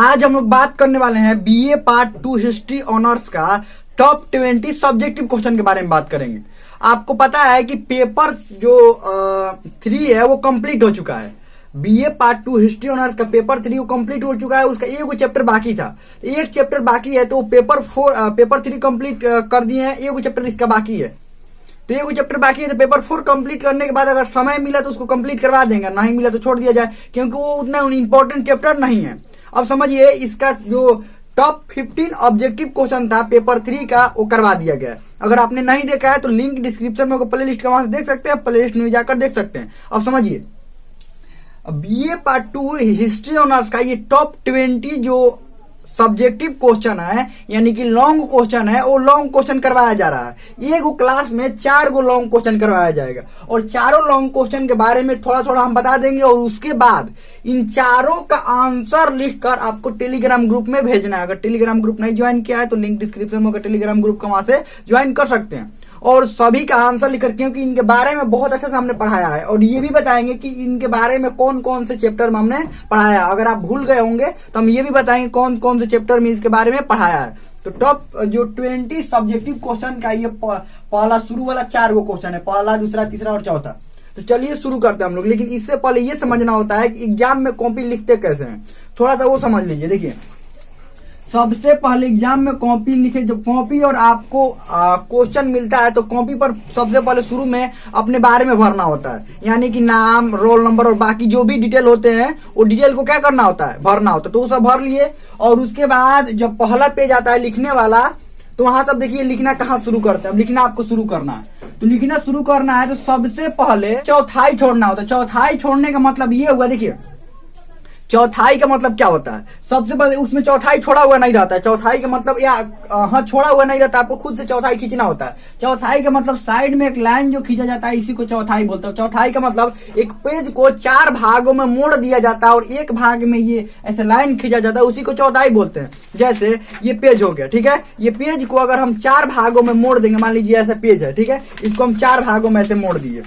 आज हम लोग बात करने वाले हैं बीए पार्ट 2 हिस्ट्री ऑनर्स का टॉप 20 सब्जेक्टिव क्वेश्चन के बारे में बात करेंगे। आपको पता है कि पेपर जो 3 है वो कंप्लीट हो चुका है। बीए पार्ट 2 हिस्ट्री ऑनर्स का पेपर 3 वो कंप्लीट हो चुका है। उसका एक चैप्टर बाकी था, एक चैप्टर बाकी है, तो पेपर 3 कंप्लीट कर दिए हैं, एक चैप्टर इसका बाकी है। तो एक चैप्टर बाकी है, तो पेपर 4 कंप्लीट करने के बाद अगर समय मिला तो उसको कंप्लीट करवा देंगे, नहीं मिला तो छोड़ दिया जाए, क्योंकि वो उतना इंपॉर्टेंट चैप्टर नहीं है। अब समझिए, इसका जो टॉप 15 ऑब्जेक्टिव क्वेश्चन था पेपर 3 का वो करवा दिया गया। अगर आपने नहीं देखा है तो लिंक डिस्क्रिप्शन में प्ले लिस्ट का वहां से देख सकते हैं, प्ले लिस्ट में जाकर देख सकते हैं। अब समझिए, बीए पार्ट 2 हिस्ट्री ऑनर्स का ये टॉप 20 जो सब्जेक्टिव क्वेश्चन है, यानी कि लॉन्ग क्वेश्चन है, वो लॉन्ग क्वेश्चन करवाया जा रहा है। एक क्लास में 4 गो लॉन्ग क्वेश्चन करवाया जाएगा और चारों लॉन्ग क्वेश्चन के बारे में थोड़ा थोड़ा हम बता देंगे, और उसके बाद इन चारों का आंसर लिखकर आपको टेलीग्राम ग्रुप में भेजना है। अगर टेलीग्राम ग्रुप नहीं ज्वाइन किया है तो लिंक डिस्क्रिप्शन में टेलीग्राम ग्रुप का वहां से ज्वाइन कर सकते हैं, और सभी का आंसर लिखकर, क्योंकि इनके बारे में बहुत अच्छा से हमने पढ़ाया है, और ये भी बताएंगे कि इनके बारे में कौन कौन से चैप्टर में हमने पढ़ाया है। अगर आप भूल गए होंगे तो हम ये भी बताएंगे कौन कौन से चैप्टर में इसके बारे में पढ़ाया है। तो टॉप जो 20 सब्जेक्टिव क्वेश्चन का ये पहला शुरू वाला 4 गो क्वेश्चन है, पहला, दूसरा, तीसरा और चौथा। तो चलिए शुरू करते हैं हम लोग। लेकिन इससे पहले ये समझना होता है कि एग्जाम में कॉपी लिखते कैसे हैं, थोड़ा सा वो समझ लीजिए। देखिए, सबसे पहले एग्जाम में कॉपी लिखे, जब कॉपी और आपको क्वेश्चन मिलता है तो कॉपी पर सबसे पहले शुरू में अपने बारे में भरना होता है, यानी कि नाम, रोल नंबर और बाकी जो भी डिटेल होते हैं वो डिटेल को क्या करना होता है, भरना होता है। तो वो सब भर लिए, और उसके बाद जब पहला पेज आता है लिखने वाला, तो वहां सब देखिए लिखना कहाँ शुरू करते हैं। अब लिखना आपको शुरू करना है, तो लिखना शुरू करना है तो सबसे पहले चौथाई छोड़ना होता है। चौथाई छोड़ने का मतलब ये हुआ, देखिए चौथाई का मतलब क्या होता है, सबसे पहले उसमें चौथाई छोड़ा हुआ नहीं रहता है। चौथाई का मतलब छोड़ा हुआ नहीं रहता, आपको खुद से चौथाई खींचना होता है। चौथाई का मतलब साइड में एक लाइन जो खींचा जाता है, इसी को चौथाई बोलते हैं। चौथाई का मतलब एक पेज को 4 भागों में मोड़ दिया जाता है और एक भाग में ये ऐसे लाइन खींचा जाता है, उसी को चौथाई बोलते हैं। जैसे ये पेज हो गया, ठीक है, ये पेज को अगर हम 4 भागों में मोड़ देंगे, मान लीजिए ऐसा पेज है, ठीक है, इसको हम 4 भागों में ऐसे मोड़ दिए,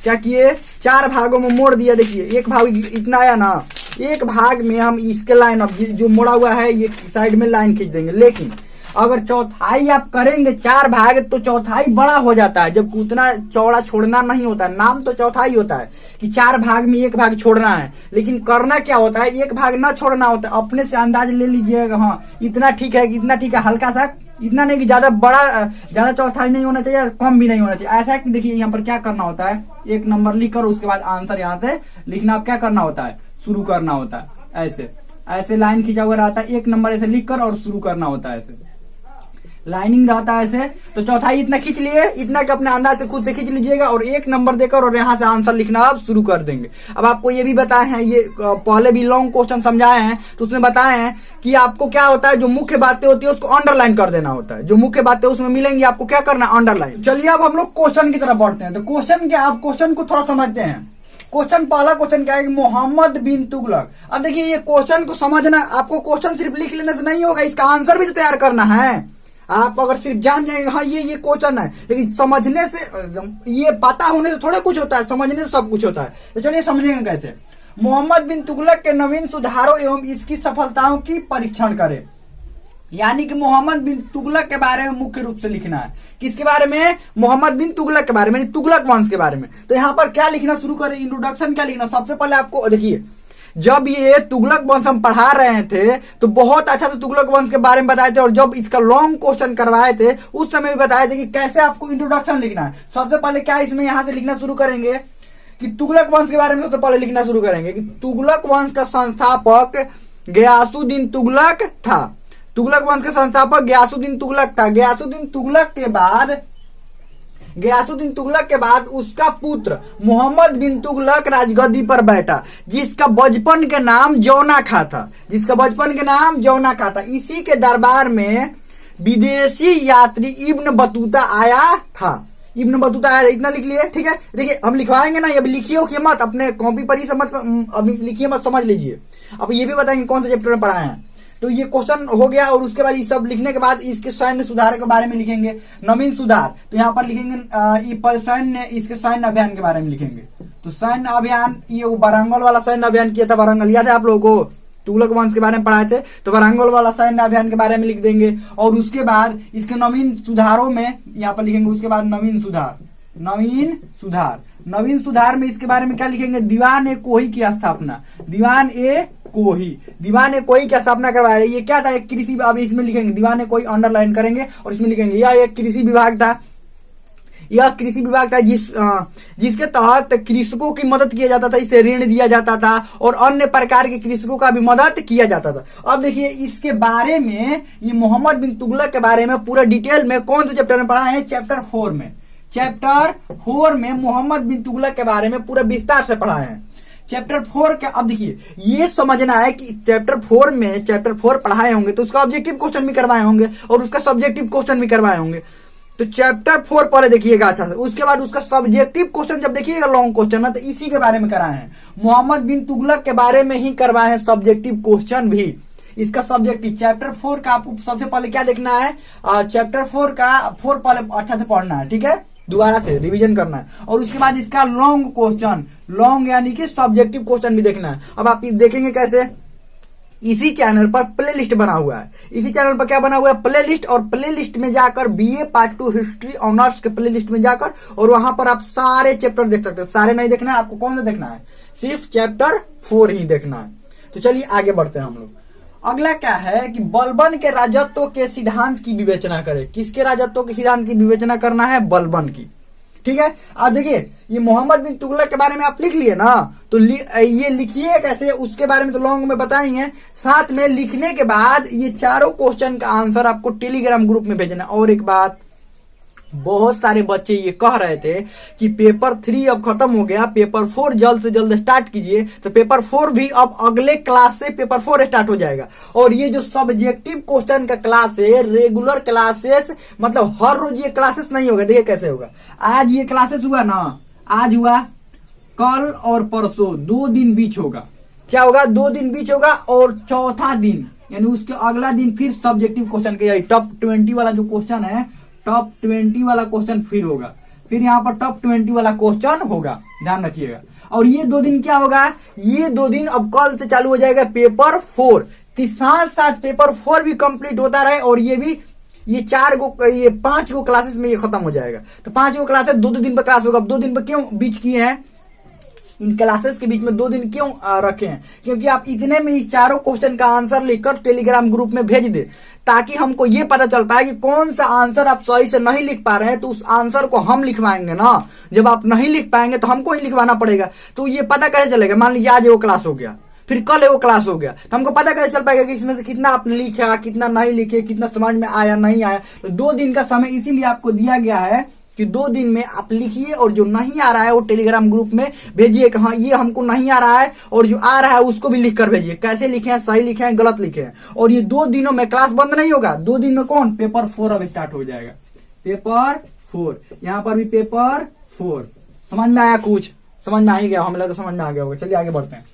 क्या किए, 4 भागों में मोड़ दिया। देखिए एक भाग इतना आया ना, एक भाग में हम इसके लाइन, अब जो मोड़ा हुआ है ये साइड में लाइन खींच देंगे। लेकिन अगर चौथाई आप करेंगे 4 भाग, तो चौथाई बड़ा हो जाता है, जब उतना चौड़ा छोड़ना नहीं होता है। नाम तो चौथाई होता है कि 4 भाग में 1 भाग छोड़ना है, लेकिन करना क्या होता है, 1 भाग ना छोड़ना होता है। अपने से अंदाज ले लीजिएगा, हाँ इतना ठीक है, इतना ठीक है, हल्का सा, इतना नहीं कि ज्यादा चौथाई नहीं होना चाहिए, कम भी नहीं होना चाहिए। ऐसा है कि देखिए यहाँ पर क्या करना होता है, 1 नंबर लिखकर उसके बाद आंसर यहाँ से लिखना। अब क्या करना होता है, शुरू करना होता है। ऐसे लाइन खींचा हुआ रहता है, 1 नंबर ऐसे लिखकर और शुरू करना होता है, ऐसे लाइनिंग रहता है ऐसे। तो चौथाई इतना खींच लिए, इतना कि अपने अंदाज से खुद से खींच लीजिएगा, और 1 नंबर देकर और यहाँ से आंसर लिखना आप शुरू कर देंगे। अब आपको ये भी बताए हैं, ये पहले भी लॉन्ग क्वेश्चन समझाए हैं, तो उसमें बताए हैं कि आपको क्या होता है, जो मुख्य बातें होती है उसको अंडरलाइन कर देना होता है। जो मुख्य बातें उसमें मिलेंगी, आपको क्या करना है, अंडरलाइन। चलिए अब हम लोग क्वेश्चन की तरफ बढ़ते हैं। तो क्वेश्चन क्या, आप क्वेश्चन को थोड़ा समझते हैं। क्वेश्चन, पहला क्वेश्चन क्या है, मोहम्मद बिन तुगलक। अब देखिए, ये क्वेश्चन को समझना, आपको क्वेश्चन सिर्फ लिख लेने से नहीं होगा, इसका आंसर भी तो तैयार करना है। आप अगर सिर्फ जान जाएंगे हाँ ये क्वेश्चन है, लेकिन समझने से, ये पता होने से थोड़ा कुछ होता है, समझने से सब कुछ होता है। तो चलिए समझेंगे कैसे। मोहम्मद बिन तुगलक के नवीन सुधारों एवं इसकी सफलताओं की परीक्षण करें। यानी कि मोहम्मद बिन तुगलक के बारे में मुख्य रूप से लिखना है। किसके बारे में, मोहम्मद बिन तुगलक के बारे में, तुगलक वंश के बारे में। तो यहाँ पर क्या लिखना शुरू करें, इंट्रोडक्शन क्या लिखना। सबसे पहले आपको देखिए, जब ये तुगलक वंश हम पढ़ा रहे थे तो बहुत अच्छा से तुगलक वंश के बारे में बताए थे, और जब इसका लॉन्ग क्वेश्चन करवाए थे उस समय भी बताए थे कि कैसे आपको इंट्रोडक्शन लिखना है। सबसे पहले क्या इसमें यहाँ से लिखना शुरू करेंगे कि तुगलक वंश के बारे में सबसे पहले लिखना शुरू करेंगे कि तुगलक वंश का संस्थापक गयासुद्दीन तुगलक था। तुगलक वंश के संस्थापक गयासुद्दीन तुगलक था। गयासुद्दीन तुगलक के बाद उसका पुत्र मोहम्मद बिन तुगलक राजगद्दी पर बैठा, जिसका बचपन के नाम जौना खा था। इसी के दरबार में विदेशी यात्री इब्न बतूता आया था। इतना लिख लिए, ठीक है। देखिए हम लिखवाएंगे ना, अभी लिखिए कि मत, अपने कॉपी पर ही समझ, अभी लिखिए मत, समझ लीजिए। अब ये भी बताएंगे कौन से चैप्टर में पढ़ाए हैं। तो ये क्वेश्चन हो गया, और उसके बाद ये सब लिखने के बाद इसके सैन्य सुधार के बारे में लिखेंगे, नवीन सुधार। तो यहाँ पर लिखेंगे इसके सैन्य अभियान के बारे में लिखेंगे। तो सैन्य अभियान, ये वारंगल वाला सैन्य अभियान किया था, वारंगल याद है आप लोगों को, तुगलक वंश के बारे में पढ़ाए थे, तो वारंगल वाला सैन्य अभियान के बारे में लिख देंगे। और उसके बाद इसके नवीन सुधारों में यहाँ पर लिखेंगे, उसके बाद नवीन सुधार में इसके बारे में क्या लिखेंगे, दीवान ए कोही की स्थापना, दीवान ए कोही की स्थापना करवाया। ये क्या था, एक कृषि, अब इसमें लिखेंगे दीवान ए कोही अंडरलाइन करेंगे और इसमें लिखेंगे यह एक कृषि विभाग था, जिसके तहत कृषकों की मदद किया जाता था, इसे ऋण दिया जाता था और अन्य प्रकार के कृषकों का भी मदद किया जाता था। अब देखिए इसके बारे में, ये मोहम्मद बिन तुगलक के बारे में पूरा डिटेल में कौन से चैप्टर में पढ़ा है, चैप्टर 4 में मोहम्मद बिन तुगलक के बारे में पूरा विस्तार से पढ़ा है। चैप्टर 4 का अब देखिए ये समझना है कि चैप्टर 4 पढ़ाए होंगे तो उसका ऑब्जेक्टिव क्वेश्चन भी करवाए होंगे और उसका सब्जेक्टिव क्वेश्चन भी करवाए होंगे। तो चैप्टर 4 पहले देखिएगा अच्छा से, उसके बाद उसका सब्जेक्टिव क्वेश्चन जब देखिएगा लॉन्ग क्वेश्चन है तो इसी के बारे में कराए हैं, मोहम्मद बिन तुगलक के बारे में ही करवाए हैं सब्जेक्टिव क्वेश्चन भी। इसका सब्जेक्टिव चैप्टर 4 का आपको सबसे पहले क्या देखना है, चैप्टर 4 पहले अच्छा से पढ़ना है, ठीक है, दोबारा से रिवीजन करना है। और उसके बाद इसका लॉन्ग क्वेश्चन, लॉन्ग यानी कि सब्जेक्टिव क्वेश्चन भी देखना है। अब आप देखेंगे कैसे, इसी चैनल पर प्लेलिस्ट बना हुआ है, इसी चैनल पर क्या बना हुआ है, प्लेलिस्ट, और प्लेलिस्ट में जाकर बीए पार्ट 2 हिस्ट्री ऑनर्स के प्लेलिस्ट में जाकर और वहां पर आप सारे चैप्टर देख सकते हैं। सारे नहीं देखना है आपको, कौन सा देखना है, सिर्फ चैप्टर 4 ही देखना है। तो चलिए आगे बढ़ते हैं हम लोग। अगला क्या है कि बलबन के राजत्व के सिद्धांत की विवेचना करें। किसके राजत्व के सिद्धांत की विवेचना करना है, बलबन की, ठीक है। अब देखिए ये मोहम्मद बिन तुगलक के बारे में आप लिख लिए ना, तो ये लिखिए कैसे, उसके बारे में तो लॉन्ग में बताएंगे। साथ में लिखने के बाद ये चारों क्वेश्चन का आंसर आपको टेलीग्राम ग्रुप में भेजना। और एक बात, बहुत सारे बच्चे ये कह रहे थे कि पेपर 3 अब खत्म हो गया, पेपर 4 जल्द से जल्द स्टार्ट कीजिए। तो पेपर 4 भी अब अगले क्लास से पेपर 4 स्टार्ट हो जाएगा। और ये जो सब्जेक्टिव क्वेश्चन का क्लास है, रेगुलर क्लासेस, मतलब हर रोज ये क्लासेस नहीं होगा। देखिए कैसे होगा, आज ये क्लासेस हुआ ना, आज हुआ, कल और परसों 2 दिन बीच होगा। क्या होगा, 2 दिन बीच होगा और चौथा दिन यानी उसके अगला दिन फिर सब्जेक्टिव क्वेश्चन के टॉप 20 वाला जो क्वेश्चन है, टॉप 20 वाला क्वेश्चन फिर होगा, फिर यहाँ पर टॉप 20 वाला क्वेश्चन होगा, ध्यान रखिएगा। और ये 2 दिन क्या होगा, ये 2 दिन अब कल से चालू हो जाएगा पेपर 4, साथ साथ पेपर 4 भी कंप्लीट होता रहे और ये भी, ये 5 गो क्लासेस में ये खत्म हो जाएगा। तो 5 गो क्लासेस 2-2 दिन पर क्लास होगा। अब 2 दिन पर क्यों बीच किए हैं, इन क्लासेस के बीच में 2 दिन क्यों रखे हैं, क्योंकि आप इतने में इस चारों क्वेश्चन का आंसर लिखकर टेलीग्राम ग्रुप में भेज दे, ताकि हमको ये पता चल पाए कि कौन सा आंसर आप सही से नहीं लिख पा रहे हैं, तो उस आंसर को हम लिखवाएंगे ना। जब आप नहीं लिख पाएंगे तो हमको ही लिखवाना पड़ेगा। तो ये पता कैसे चलेगा, मान लीजिए आज वो क्लास हो गया, फिर कल वो क्लास हो गया, तो हमको पता कैसे चल पाएगा कि इसमें से कितना आपने लिखा, कितना नहीं लिखे, कितना समझ में आया नहीं आया। तो 2 दिन का समय इसीलिए आपको दिया गया है कि 2 दिन में आप लिखिए और जो नहीं आ रहा है वो टेलीग्राम ग्रुप में भेजिए कि हाँ ये हमको नहीं आ रहा है, और जो आ रहा है उसको भी लिख कर भेजिए, कैसे लिखे हैं, सही लिखे हैं, गलत लिखे हैं। और ये 2 दिनों में क्लास बंद नहीं होगा। 2 दिन में कौन, पेपर 4 अब स्टार्ट हो जाएगा, पेपर 4, यहाँ पर भी पेपर 4। समझ में आया, कुछ समझ में आ ही गया, हम लोग तो समझ में आ गया होगा। चलिए आगे बढ़ते हैं।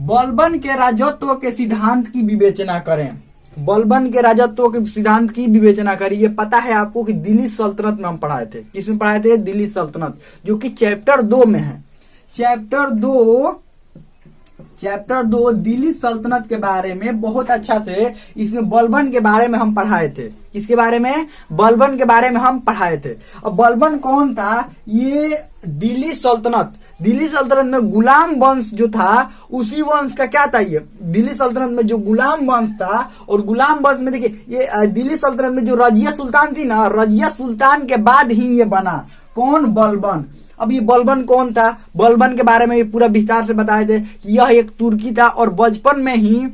बलबन के राजत्व के सिद्धांत की विवेचना करें। बलबन के राजत्व के सिद्धांत की विवेचना करिए। पता है आपको कि दिल्ली सल्तनत में हम पढ़ाए थे, किसमें पढ़ाए थे, दिल्ली सल्तनत, जो कि चैप्टर 2 में है। चैप्टर 2 दिल्ली सल्तनत के बारे में बहुत अच्छा से, इसमें बलबन के बारे में हम पढ़ाए थे। किसके बारे में, बलबन के बारे में हम पढ़ाए थे। अब बलबन कौन था, ये दिल्ली सल्तनत में गुलाम वंश जो था, उसी वंश का क्या था, ये दिल्ली सल्तनत में जो गुलाम वंश था। और गुलाम वंश में देखिए, ये दिल्ली सल्तनत में जो रजिया सुल्तान थी ना, रजिया सुल्तान के बाद ही ये बना, कौन, बलबन। अब ये बलबन कौन था, बलबन के बारे में ये पूरा विस्तार से बताए थे। यह एक तुर्की था और बचपन में ही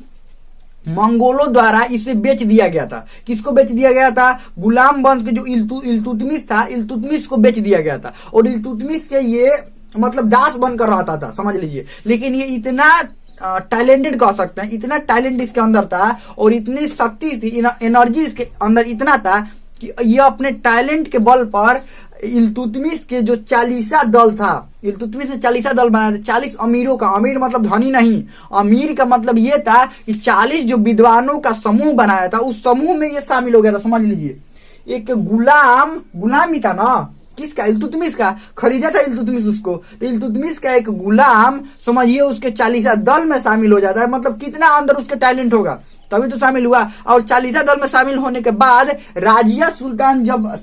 मंगोलों द्वारा इसे बेच दिया गया था। किसको बेच दिया गया था, गुलाम वंश के जो इल्तुतमिश था, इल्तुतमिश को बेच दिया गया था। और इल्तुतमिश के ये मतलब दास बनकर रहता था, समझ लीजिए। लेकिन ये इतना टैलेंटेड कह सकते हैं, इतना टैलेंट इसके अंदर था और इतनी शक्ति थी, एनर्जी इसके अंदर इतना था कि ये अपने टैलेंट के बल पर इल्तुतमिश के जो 40 दल था, इल्तुतमिश ने 40 दल बनाया था, 40 अमीरों का, अमीर मतलब धनी नहीं, अमीर का मतलब ये था कि 40 जो विद्वानों का समूह बनाया था, उस समूह में ये शामिल हो गया था। समझ लीजिए, एक गुलामी था ना, किसका? इल्तुतमिश का। खरीदा था इल्तुतमिश उसको, तो इल्तुतमिश का एक गुलाम समझिए उसके 40 दल में शामिल हो जाता है। मतलब कितना अंदर उसके टैलेंट होगा, तभी तो शामिल हुआ। और 40 दल में शामिल होने के बाद राजिया सुल्तान जब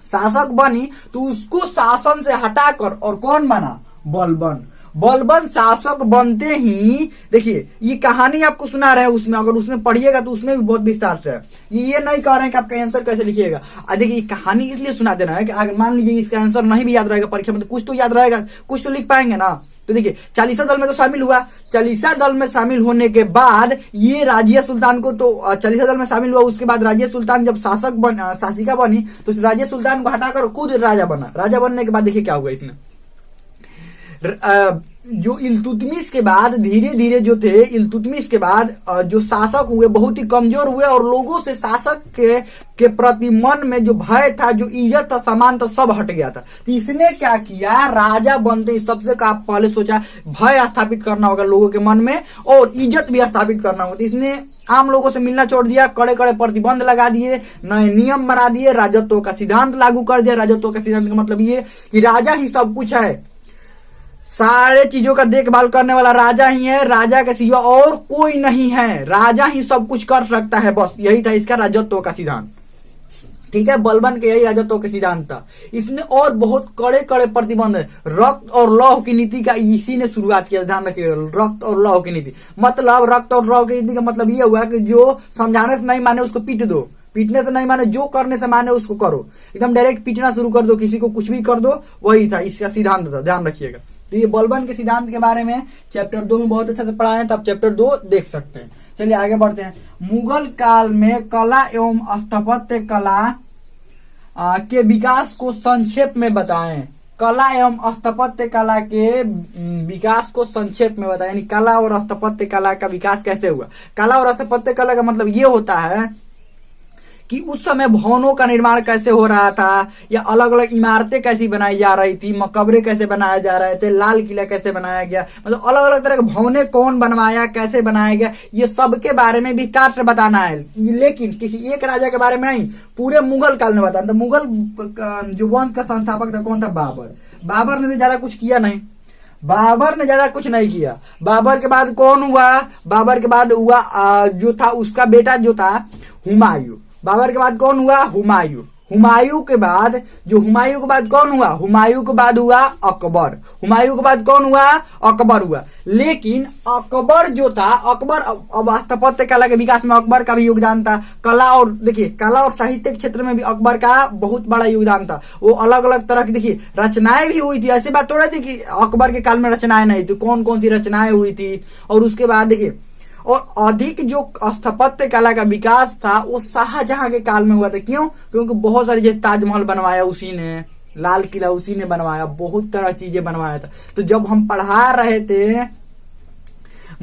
शासक बनी तो उसको शासन से हटाकर और कौन बना? बलबन। बलबन शासक बनते ही, देखिए ये कहानी आपको सुना रहे हैं, उसमें अगर उसमें पढ़िएगा तो उसमें भी बहुत विस्तार से है। ये नहीं कह रहे हैं कि आपका आंसर कैसे लिखिएगा। देखिए काहानी इसलिए सुना देना है कि अगर मान लीजिए इसका आंसर नहीं भी याद रहेगा परीक्षा में, तो कुछ तो याद रहेगा, कुछ तो लिख पाएंगे ना। तो देखिए 40 दल में तो शामिल हुआ, 40 दल में शामिल होने के बाद ये राजिया सुल्तान को, तो 40 दल में शामिल हुआ, उसके बाद राजिया सुल्तान जब शासिका बनी तो राजिया सुल्तान को हटाकर खुद राजा बना। राजा बनने के बाद देखिए क्या हुआ इसमें, जो इल्तुतमिश के बाद धीरे धीरे जो थे, इल्तुतमिश के बाद जो शासक हुए बहुत ही कमजोर हुए और लोगों से शासक के प्रति मन में जो भय था, जो इज्जत था, सम्मान था, सब हट गया था। तो इसने क्या किया, राजा बनते ही सबसे आप पहले सोचा भय स्थापित करना होगा लोगों के मन में और इज्जत भी स्थापित करना होगा। तो इसने आम लोगों से मिलना छोड़ दिया, कड़े कड़े प्रतिबंध लगा दिए, नए नियम बना दिए, राजत्व का सिद्धांत लागू कर दिया। राजत्व का सिद्धांत का मतलब ये कि राजा ही सब कुछ है, सारे चीजों का देखभाल करने वाला राजा ही है, राजा के सिवा और कोई नहीं है, राजा ही सब कुछ कर सकता है। बस यही था इसका राजत्व का सिद्धांत। ठीक है, बलबन के यही राजत्व का सिद्धांत था। इसने और बहुत कड़े कड़े प्रतिबंध, रक्त और लौह की नीति का इसी ने शुरुआत किया। ध्यान रखिएगा, रक्त और लौह की नीति मतलब, रक्त और लौह की नीति का मतलब ये हुआ कि जो समझाने से नहीं माने उसको पीट दो, पीटने से नहीं माने, जो करने से माने उसको करो। एकदम डायरेक्ट पीटना शुरू कर दो, किसी को कुछ भी कर दो, वही था इसका सिद्धांत था। ध्यान रखिएगा। तो ये बलबन के सिद्धांत के बारे में चैप्टर 2 में बहुत अच्छे से पढ़ा है, तो आप चैप्टर 2 देख सकते हैं। चलिए आगे बढ़ते हैं। मुगल काल में कला एवं स्थापत्य कला के विकास को संक्षेप में बताएं। कला एवं स्थापत्य कला के विकास को संक्षेप में बताएं, यानी कला और स्थापत्य कला का विकास कैसे हुआ। कला और स्थापत्य कला का मतलब ये होता है कि उस समय भवनों का निर्माण कैसे हो रहा था, या अलग अलग इमारतें कैसी बनाई जा रही थी, मकबरे कैसे बनाए जा रहे थे, लाल किला कैसे बनाया गया, मतलब अलग अलग तरह के भवने कौन बनवाया, कैसे बनाया गया, ये सब के बारे में विस्तार से बताना है। लेकिन किसी एक राजा के बारे में नहीं, पूरे मुगल काल में बताना। तो मुगल जो वंश का संस्थापक था कौन था? बाबर। बाबर ने ज्यादा कुछ किया नहीं, बाबर ने ज्यादा कुछ नहीं किया। बाबर के बाद कौन हुआ? बाबर के बाद हुआ जो था उसका बेटा जो था हुमायूं। बाबर के बाद कौन हुआ? हुमायूं। हुमायूं के बाद कौन हुआ? हुमायूं के बाद हुआ अकबर। हुमायूं के बाद कौन हुआ? अकबर हुआ। लेकिन अकबर जो था, अकबर अब स्थापत्य कला के विकास में अकबर का भी योगदान था। कला और देखिए, कला और साहित्य के क्षेत्र में भी अकबर का बहुत बड़ा योगदान था। वो अलग अलग तरह की देखिए रचनाएं भी हुई थी। ऐसी बात थोड़ा थी कि अकबर के काल में रचनाएं नहीं थी, कौन कौन सी रचनाएं हुई थी। और उसके बाद देखिए, और अधिक जो स्थापत्य कला का विकास था वो शाहजहां के काल में हुआ था। क्यों? क्योंकि बहुत सारी, जैसे ताजमहल बनवाया उसी ने, लाल किला उसी ने बनवाया, बहुत तरह चीजें बनवाया था। तो जब हम पढ़ा रहे थे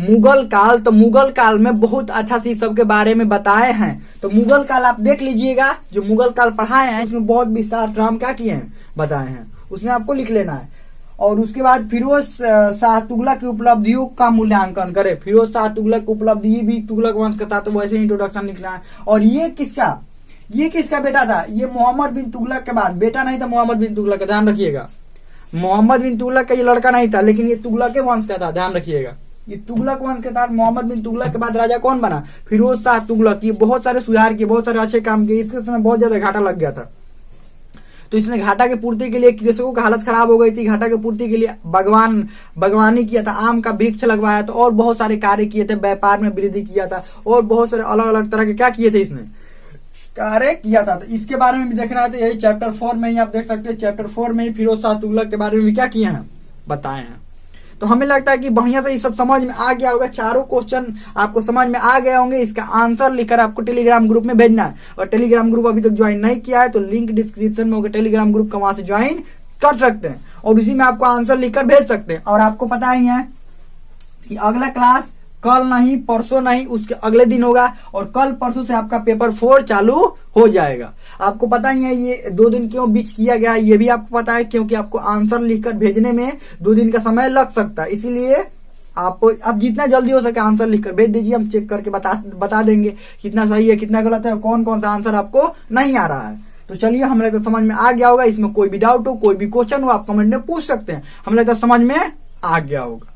मुगल काल, तो मुगल काल में बहुत अच्छा चीज सबके बारे में बताए हैं। तो मुगल काल आप देख लीजिएगा, जो मुगल काल पढ़ाए हैं इसमें बहुत विस्तार से हम क्या किए हैं, बताए हैं, उसमें आपको लिख लेना है। और उसके बाद फिरोज शाह तुगलक की उपलब्धियों का मूल्यांकन करें। फिरोज शाह तुगलक की उपलब्धि भी तुगलक वंश का था, तो वैसे इंट्रोडक्शन लिखना है। और ये किसका बेटा था? ये मोहम्मद बिन तुगलक के बाद, बेटा नहीं था मोहम्मद बिन तुगलक का, ध्यान रखिएगा। मोहम्मद बिन तुगलक का ये लड़का नहीं था, लेकिन ये तुगलक के वंश का था, ध्यान रखिएगा। ये तुगलक वंश के था। मोहम्मद बिन तुगलक के बाद राजा कौन बना? फिरोज शाह तुगलक। ये बहुत सारे सुधार किए, बहुत सारे अच्छे काम किए। इसके समय बहुत ज्यादा घाटा लग गया था, तो इसने घाटा की पूर्ति के लिए, कृषकों की हालत खराब हो गई थी, घाटा की पूर्ति के लिए बागवानी किया था, आम का वृक्ष लगवाया था, और बहुत सारे कार्य किए थे, व्यापार में वृद्धि किया था, और बहुत सारे अलग अलग तरह के क्या किए थे, इसने कार्य किया था। तो इसके बारे में भी देखना है, तो यही चैप्टर 4 में ही आप देख सकते हैं। चैप्टर 4 में ही फिरोज शाह तुगलक के बारे में भी क्या किए हैं, बताए हैं। तो हमें लगता है कि बढ़िया से ये सब समझ में आ गया होगा, चारों क्वेश्चन आपको समझ में आ गए होंगे। इसका आंसर लिखकर आपको टेलीग्राम ग्रुप में भेजना है। और टेलीग्राम ग्रुप अभी तक ज्वाइन नहीं किया है तो लिंक डिस्क्रिप्शन में होगा, टेलीग्राम ग्रुप का, वहां से ज्वाइन कर सकते हैं और उसी में आपको आंसर लिखकर भेज सकते हैं। और आपको पता ही है कि अगला क्लास कल नहीं, परसों नहीं, उसके अगले दिन होगा, और कल परसों से आपका पेपर 4 चालू हो जाएगा। आपको पता ही है ये 2 दिन क्यों बीच किया गया, ये भी आपको पता है, क्योंकि आपको आंसर लिखकर भेजने में 2 दिन का समय लग सकता है। इसीलिए आप जितना जल्दी हो सके आंसर लिखकर भेज दीजिए, हम चेक करके बता देंगे कितना सही है, कितना गलत है, कौन कौन सा आंसर आपको नहीं आ रहा है। तो चलिए, हमें लगता है समझ में आ गया होगा। इसमें कोई भी डाउट हो, कोई भी क्वेश्चन हो, आप कमेंट में पूछ सकते हैं। हमें लगता है समझ में आ गया होगा।